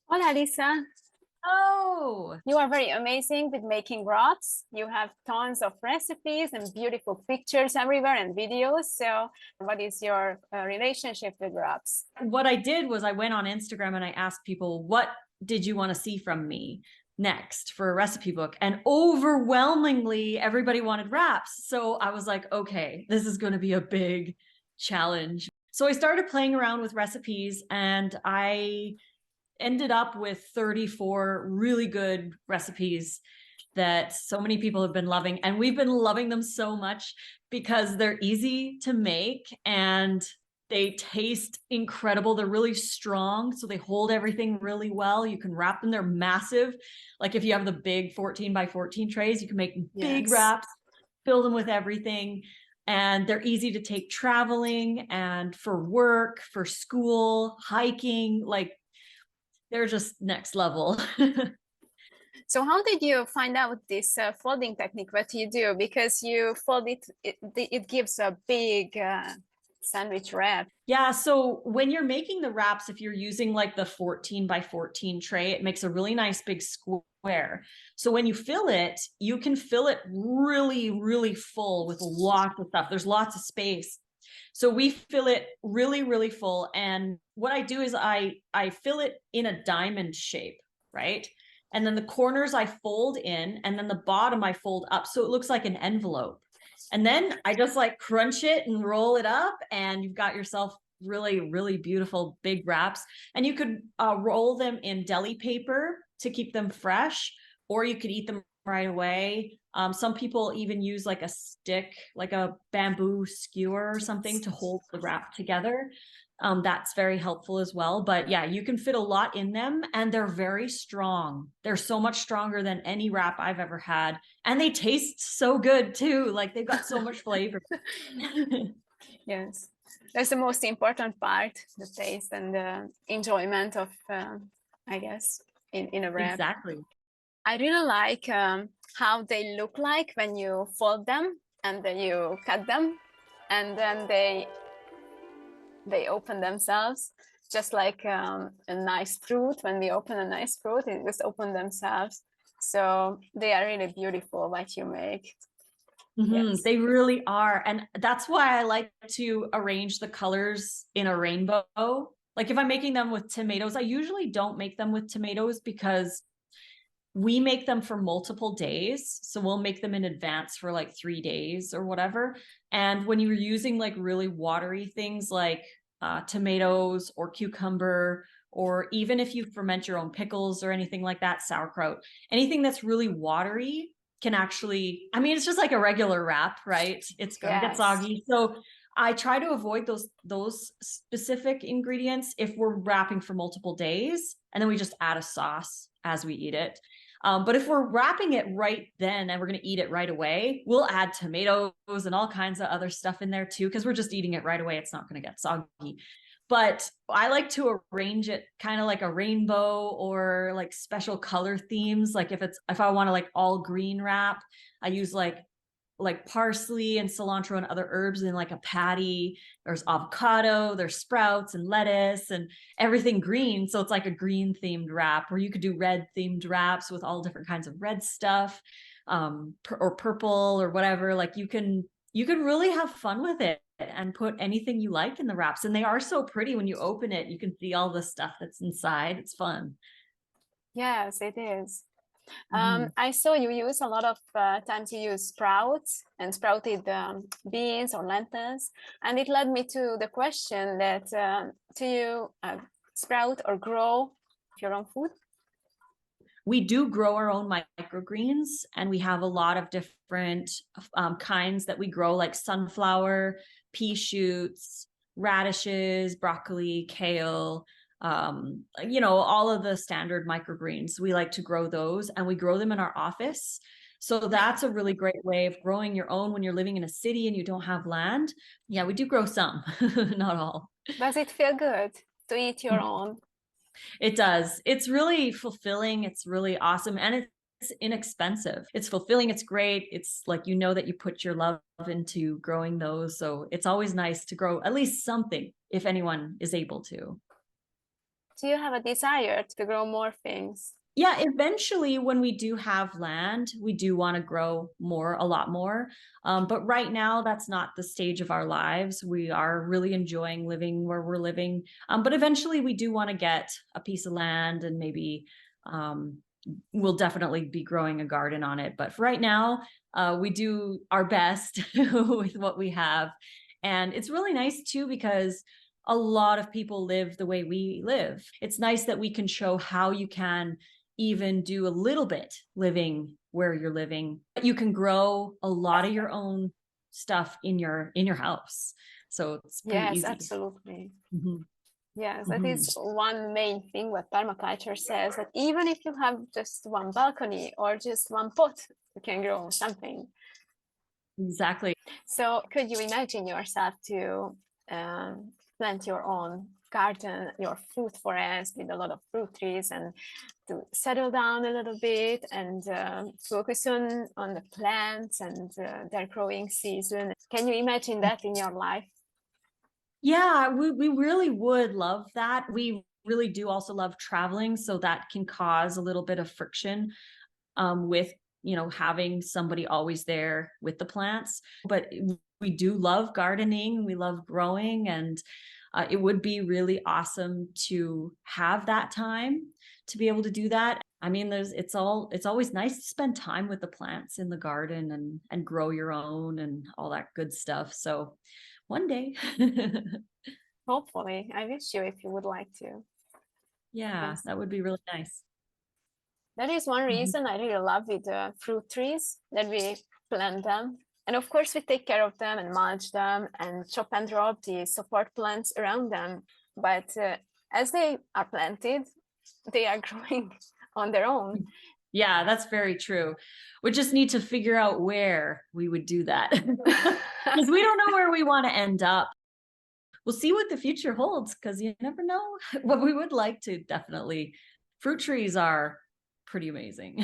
Hola, Lisa. Oh, You are very amazing with making wraps. You have tons of recipes and beautiful pictures everywhere and videos. So, what is your relationship with wraps? what I did was I went on Instagram and I asked people, what did you want to see from me next for a recipe book? And overwhelmingly, everybody wanted wraps. So I was like, okay, this is going to be a big challenge. So I started playing around with recipes and I ended up with 34 really good recipes that so many people have been loving. And we've been loving them so much because they're easy to make and they taste incredible. They're really strong, so they hold everything really well. You can wrap them. They're massive. Like if you have the big 14 by 14 trays, you can make big Yes. wraps, fill them with everything. And they're easy to take traveling and for work, for school, hiking. Like they're just next level. So, how did you find out this folding technique? What you do? Because you fold it gives a big sandwich wrap. Yeah, so when you're making the wraps, if you're using like the 14 by 14 tray, it makes a really nice big square. So when you fill it, you can fill it really, really full with lots of stuff. There's lots of space. So we fill it really, really full. And what I do is I fill it in a diamond shape, right? And then the corners I fold in, and then the bottom I fold up. So it looks like an envelope. And then I just like crunch it and roll it up, and you've got yourself really, really beautiful big wraps. And you could roll them in deli paper to keep them fresh, or you could eat them right away. Some people even use like a stick, like a bamboo skewer or something to hold the wrap together. That's very helpful as well. But yeah, you can fit a lot in them and they're very strong. They're so much stronger than any wrap I've ever had. And they taste so good too. Like they've got so much flavor. Yes, that's the most important part, the taste and the enjoyment of, I guess, in a wrap. Exactly. I really like how they look like when you fold them and then you cut them, and then they open themselves, just like a nice fruit. When we open a nice fruit, it just open themselves. So they are really beautiful what you make. Yes. They really are. And that's why I like to arrange the colors in a rainbow. Like if I'm making them with tomatoes, I usually don't make them with tomatoes because we make them for multiple days. So we'll make them in advance for like 3 days or whatever. And when you're using like really watery things like tomatoes or cucumber, or even if you ferment your own pickles or anything like that, sauerkraut, anything that's really watery can actually, I mean, it's just like a regular wrap, right? It's going to get Yes. soggy. So I try to avoid those specific ingredients if we're wrapping for multiple days, and then we just add a sauce as we eat it. But if we're wrapping it right then and we're going to eat it right away, we'll add tomatoes and all kinds of other stuff in there too, because we're just eating it right away. It's not going to get soggy. But I like to arrange it kind of like a rainbow or like special color themes. Like if I want to like all green wrap, I use like parsley and cilantro and other herbs in like a patty. There's avocado, there's sprouts and lettuce and everything green. So it's like a green themed wrap, or you could do red themed wraps with all different kinds of red stuff, or purple or whatever. Like you can really have fun with it and put anything you like in the wraps. And they are so pretty when you open it. You can see all the stuff that's inside. It's fun. Yes, it is. Mhm. I saw you use a lot of times you use sprouts and sprouted beans or lentils, and it led me to the question that do you sprout or grow your own food? We do grow our own microgreens, and we have a lot of different kinds that we grow, like sunflower, pea shoots, radishes, broccoli, kale, all of the standard microgreens. We like to grow those, and we grow them in our office. So that's a really great way of growing your own when you're living in a city and you don't have land. Yeah, we do grow some, not all. Does it feel good to eat your own? It does. It's really fulfilling. It's really awesome. And it's inexpensive. It's fulfilling. It's great. It's like, that you put your love into growing those. So it's always nice to grow at least something if anyone is able to. Do you have a desire to grow more things? Yeah, eventually when we do have land, we do want to grow a lot more. But right now, that's not the stage of our lives. We are really enjoying living where we're living. But eventually we do want to get a piece of land and maybe we'll definitely be growing a garden on it. But for right now, we do our best with what we have. And it's really nice too, because a lot of people live the way we live. It's nice that we can show how you can even do a little bit living where you're living. You can grow a lot of your own stuff in your house. So it's pretty Yes, easy. absolutely. Mhm. Yes, that is one main thing what permaculture says, that even if you have just one balcony or just one pot, you can grow something. Exactly. So could you imagine yourself to plant your own garden, your fruit forest with a lot of fruit trees, and to settle down a little bit and focus on the plants and their growing season? Can you imagine that in your life? Yeah, we really would love that. We really do also love traveling, so that can cause a little bit of friction with, having somebody always there with the plants. But we do love gardening, we love growing, and it would be really awesome to have that time to be able to do that. I mean, it's always nice to spend time with the plants in the garden and grow your own and all that good stuff. So one day. Hopefully, I wish you if you would like to. Yeah, Yes. that would be really nice. That is one Mhm. reason I really love with the fruit trees, that we plant them. And of course, we take care of them and mulch them and chop and drop the support plants around them. But as they are planted, they are growing on their own. Yeah, that's very true. We just need to figure out where we would do that because we don't know where we want to end up. We'll see what the future holds, because you never know. What we would like to definitely. Fruit trees are pretty amazing.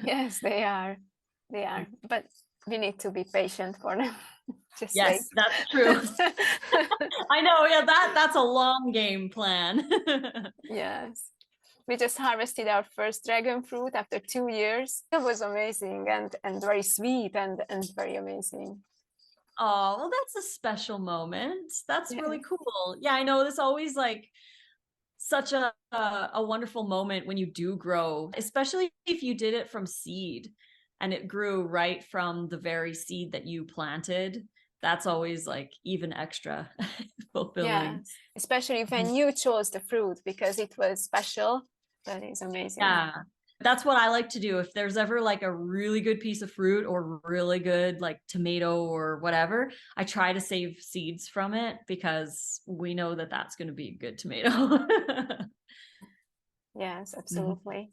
Yes, they are. They are. But we need to be patient for them. Just wait. Yes, that's true. I know. Yeah, that's a long game plan. Yes. We just harvested our first dragon fruit after 2 years. It was amazing and very sweet and very amazing. Oh, well, that's a special moment. That's really Yes. cool. Yeah, I know. There's always like such a wonderful moment when you do grow, especially if you did it from seed and it grew right from the very seed that you planted. That's always like even extra fulfilling. Yes, especially when you chose the fruit because it was special. That is amazing. Yeah. That's what I like to do. If there's ever like a really good piece of fruit or really good like tomato or whatever, I try to save seeds from it because we know that that's going to be a good tomato. Yes, Mhm. absolutely.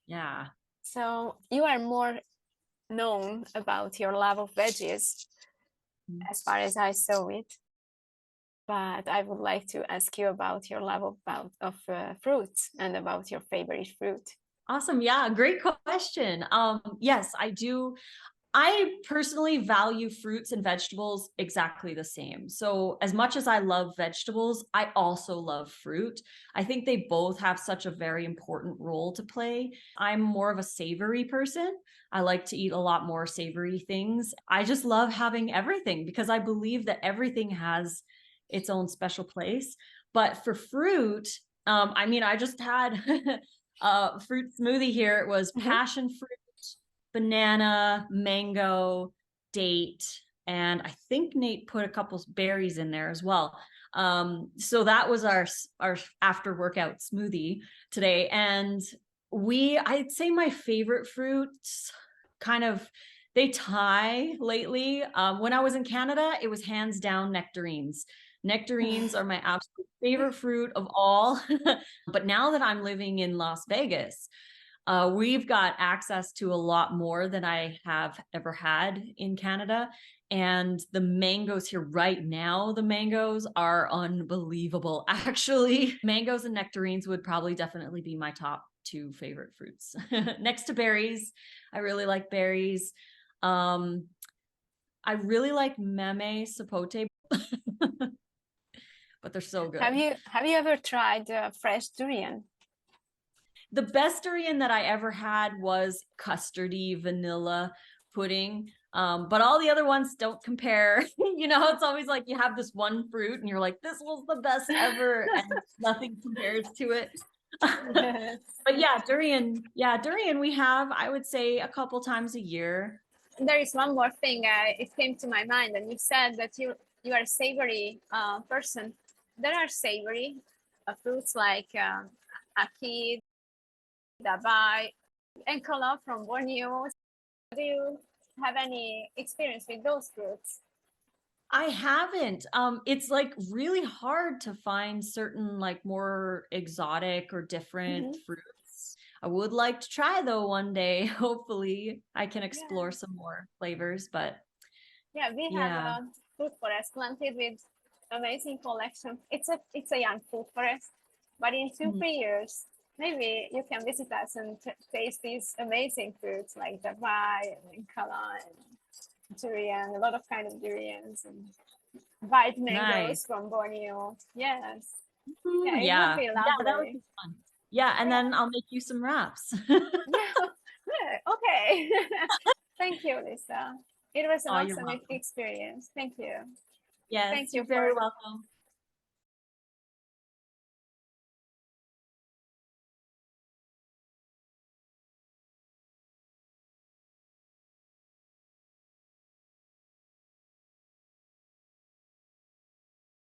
Yeah. So you are more known about your love of veggies, as far as I saw it. But I would like to ask you about your love of fruits and about your favorite fruit. Awesome. Yeah, great question. Yes, I do. I personally value fruits and vegetables exactly the same. So, as much as I love vegetables, I also love fruit. I think they both have such a very important role to play. I'm more of a savory person. I like to eat a lot more savory things. I just love having everything because I believe that everything has its own special place. But for fruit, I mean, I just had a fruit smoothie here. It was Mhm. passion fruit, banana, mango, date, and I think Nate put a couple berries in there as well. So that was our after workout smoothie today, and I'd say my favorite fruits kind of they tie lately. When I was in Canada, it was hands down nectarines. Nectarines are my absolute favorite fruit of all. But now that I'm living in Las Vegas, we've got access to a lot more than I have ever had in Canada. And the mangoes here right now, the mangoes are unbelievable. Actually, mangoes and nectarines would probably definitely be my top two favorite fruits. Next to berries, I really like berries. I really like meme sapote. but they're so good. Have you ever tried fresh durian? The best durian that I ever had was custardy vanilla pudding. But all the other ones don't compare. You know, it's always like you have this one fruit and you're like, this was the best ever, and nothing compares to it. But yeah, durian we have, I would say, a couple times a year. There is one more thing. It came to my mind, and you said that you are a savory person. There are savory fruits like aki, dabai, and kala from Borneo. Do you have any experience with those fruits? I haven't. It's like really hard to find certain like more exotic or different fruits. I would like to try though one day. Hopefully I can explore some more flavors, but yeah, we have a fruit forest planted with amazing collection. It's a young fruit forest, but in 2-3 years, maybe you can visit us and taste these amazing fruits like dabai and kala and durian, a lot of kind of durians and white mangoes from Borneo. Yes. Yeah, it would be lovely. That would be fun. Yeah, and then I'll make you some wraps. Okay. Thank you, Lissa. It was an Oh, you're awesome welcome. experience. Thank you. Yes, Thank you you're very welcome.